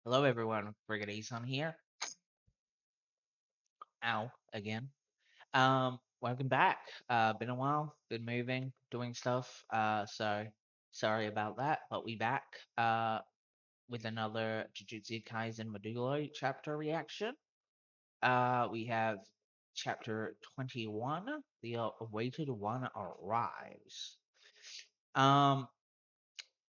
Hello everyone, Brigadier on here. Ow, again. Welcome back. Been a while, been moving, doing stuff. So sorry about that, but we back with another Jujutsu Kaisen Modulo chapter reaction. We have chapter 21, the awaited one arrives. Um,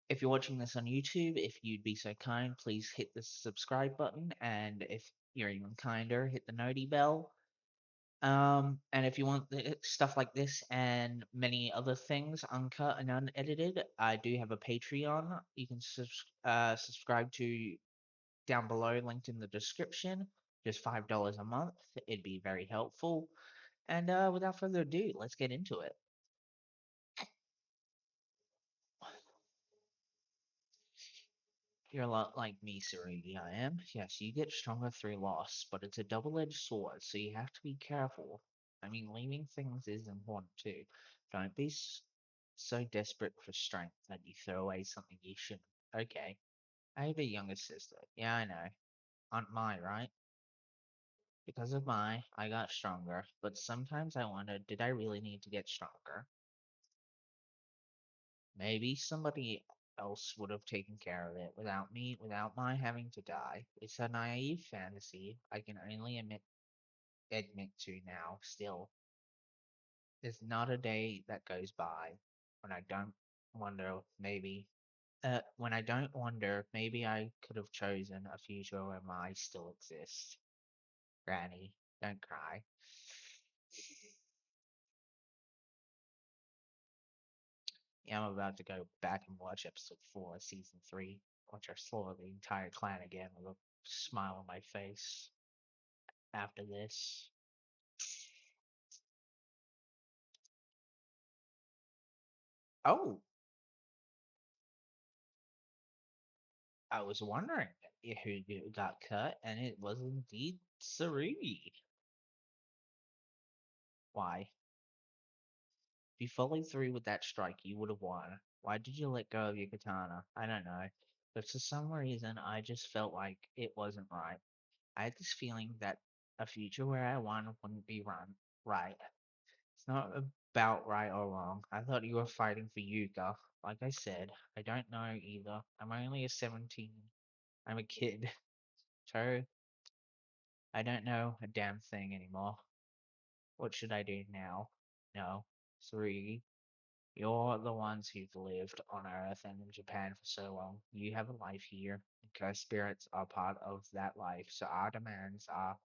if you're watching this on YouTube, if you'd be so kind, please hit the subscribe button, and if you're even kinder, hit the noti bell. And if you want stuff like this and many other things uncut and unedited, I do have a Patreon. You can subscribe to down below, linked in the description. Just $5 a month. It'd be very helpful. And without further ado, let's get into it. You're a lot like me, Sarugi. I am. Yes, you get stronger through loss, but it's a double-edged sword, so you have to be careful. I mean, leaving things is important too. Don't be so desperate for strength that you throw away something you shouldn't. Okay, I have a younger sister. Yeah, I know. Aunt Mai, right? Because of Mai, I got stronger, but sometimes I wonder, did I really need to get stronger? Maybe somebody else would have taken care of it without me, without my having to die. It's a naive fantasy I can only admit to now. Still, there's not a day that goes by when I don't wonder maybe when I don't wonder maybe I could have chosen a future where my still exists. Granny, don't cry. Yeah, I'm about to go back and watch episode 4 of season 3. Watch her slaughter the entire clan again with a smile on my face after this. Oh, I was wondering who got cut, and it was indeed Sarui. Why? If you followed through with that strike, you would have won. Why did you let go of your katana? I don't know. But for some reason, I just felt like it wasn't right. I had this feeling that a future where I won wouldn't be run right. It's not about right or wrong. I thought you were fighting for Yuka. Like I said, I don't know either. I'm only a 17. I'm a kid. So, I don't know a damn thing anymore. What should I do now? No. 3. You're the ones who've lived on Earth and in Japan for so long. You have a life here. Ghost spirits are part of that life, so our demands are.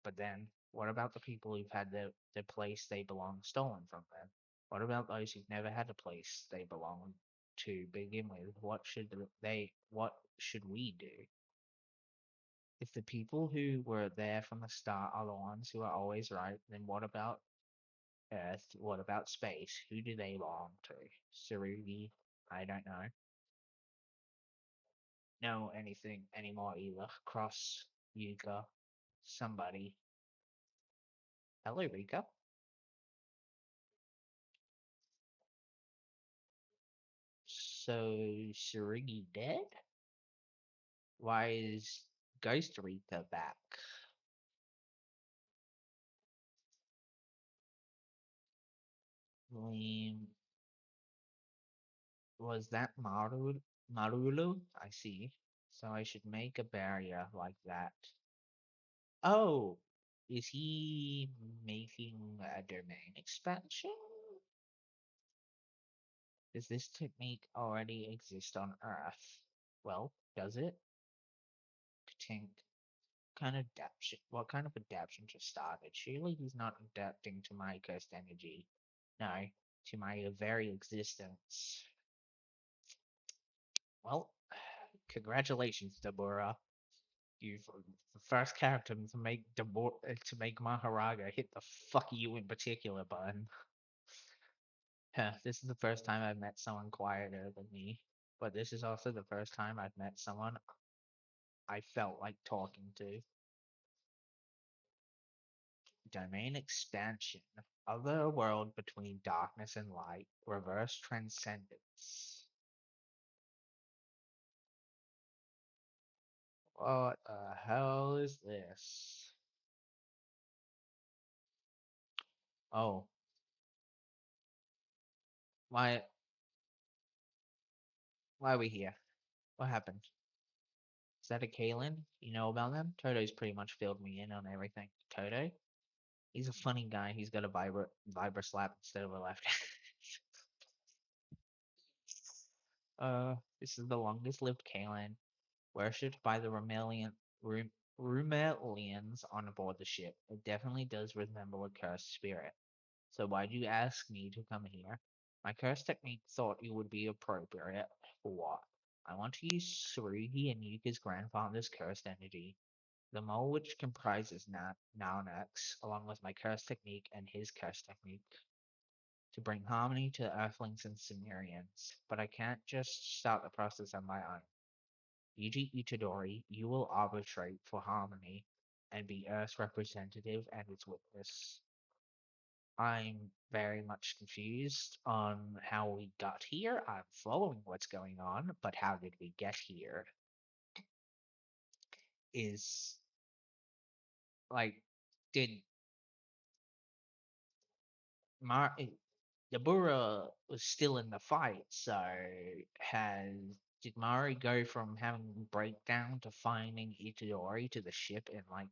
But then, what about the people who've had the place they belong stolen from them? What about those who've never had a place they belong to begin with? What should we do? If the people who were there from the start are the ones who are always right, then what about Earth? What about space? Who do they belong to? Sarugi? I don't know anything anymore either. Cross, Yuka, somebody. Hello, Rika. So, Sarugi dead? Why is Ghost Rika back? Lame. Was that Marulu? I see. So I should make a barrier like that. Oh, is he making a domain expansion? Does this technique already exist on Earth? Well, does it? Tink. What kind of adaptation just started? Surely he's not adapting to my cursed energy. No, to my very existence. Well, congratulations, Deborah. You've the first character to make Maharaga hit the fuck you in particular button. This is the first time I've met someone quieter than me, but this is also the first time I've met someone I felt like talking to. Domain expansion. Other world between darkness and light. Reverse transcendence. What the hell is this? Oh, why why are we here? What happened? Is that a Kalen? You know about them? Toto's pretty much filled me in on everything. Toto? He's a funny guy. He's got a vibra slap instead of a left. This is the longest lived Kalen, worshipped by the Rumelians on board the ship. It definitely does resemble a cursed spirit. So why'd you ask me to come here? My curse technique thought it would be appropriate for what? I want to use Surugi and Yuka's grandfather's cursed energy. The mole which comprises Naonax, along with my curse technique and his curse technique, to bring harmony to Earthlings and Cimmerians. But I can't just start the process on my own. Yuji Itadori, you will arbitrate for harmony and be Earth's representative and its witness. I'm very much confused on how we got here. I'm following what's going on, but how did we get here? Is like, did Mar Dabura was still in the fight, so has did Mari go from having a breakdown to finding Itadori to the ship in like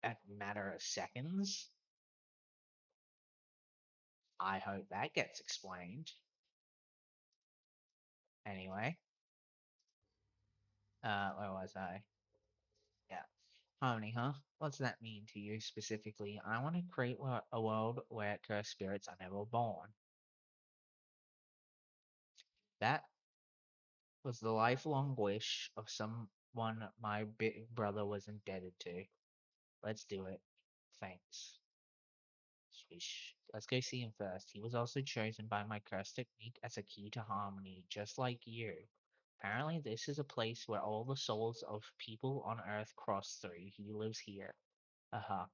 a matter of seconds? I hope that gets explained. Anyway, where was I? Yeah. Harmony, huh? What's that mean to you specifically? I want to create a world where cursed spirits are never born. That was the lifelong wish of someone my big brother was indebted to. Let's do it. Thanks. Swish. Let's go see him first. He was also chosen by my curse technique as a key to harmony, just like you. Apparently, this is a place where all the souls of people on Earth cross through. He lives here. Aha.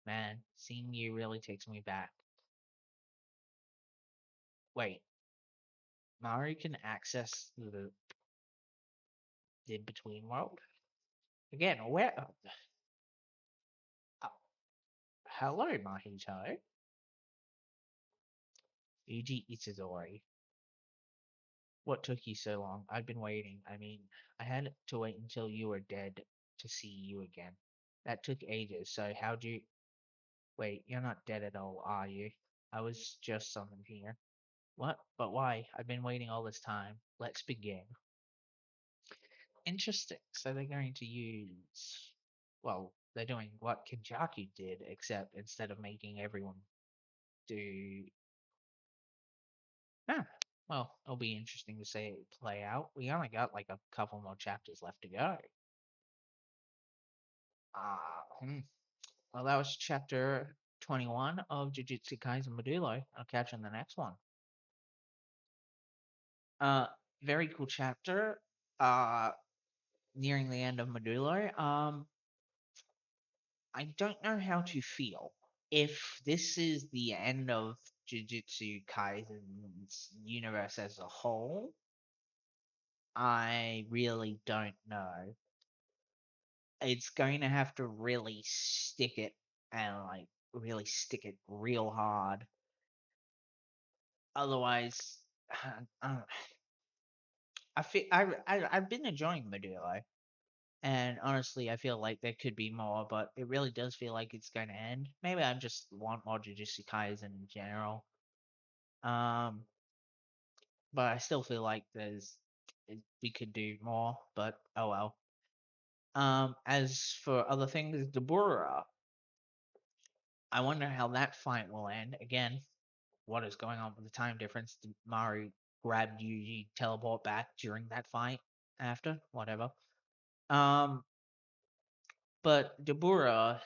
Man, seeing you really takes me back. Wait, Mario can access the between world? Again, where? Uh, hello, Mahito. Yuji Itadori. What took you so long? I've been waiting. I mean, I had to wait until you were dead to see you again. That took ages, so how'd you. Wait, you're not dead at all, are you? I was just summoned here. What? But why? I've been waiting all this time. Let's begin. Interesting. So they're going to use. Well, they're doing what Kenjaku did, except instead of making everyone do. Huh. Well, it'll be interesting to see it play out. We only got like a couple more chapters left to go. Hmm. Well, that was chapter 21 of Jujutsu Kaisen Modulo. I'll catch you in the next one. Uh, very cool chapter. Uh, nearing the end of Modulo. I don't know how to feel. If this is the end of Jujutsu Kaisen's universe as a whole, I really don't know. It's going to have to really stick it and like really stick it real hard. Otherwise, uh, I feel I've been enjoying Modulo, and honestly, I feel like there could be more, but it really does feel like it's going to end. Maybe I just want more Jujutsu Kaisen in general. Um, but I still feel like we could do more. But oh well. As for other things, Dabura, I wonder how that fight will end. Again, what is going on with the time difference? Did Mari grab Yuji, teleport back during that fight? After whatever. Um, but Dabura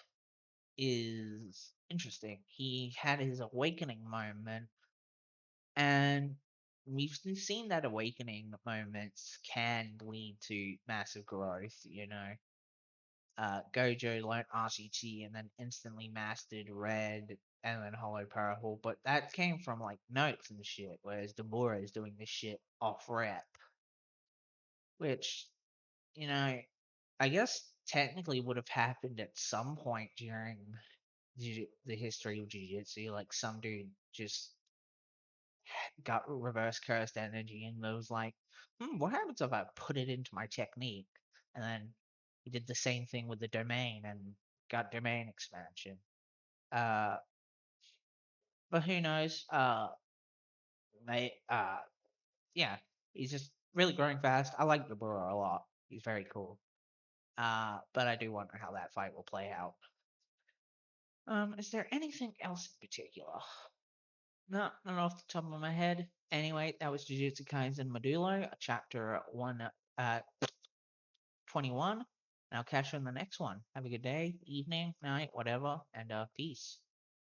is interesting. He had his awakening moment, and we've seen that awakening moments can lead to massive growth. Gojo learned RCT and then instantly mastered Red and then Hollow Purple, but that came from like notes and shit, whereas Dabura is doing this shit off rep, which, you know, I guess technically would have happened at some point during the history of Jujutsu. Like some dude just got reverse cursed energy and was like, what happens if I put it into my technique? And then he did the same thing with the domain and got domain expansion. Uh, but who knows? They, yeah, he's just really growing fast. I like Modulo a lot. He's very cool. But I do wonder how that fight will play out. Is there anything else in particular? No, not off the top of my head. Anyway, that was Jujutsu Kaisen Modulo, chapter 21. And I'll catch you in the next one. Have a good day, evening, night, whatever, and peace.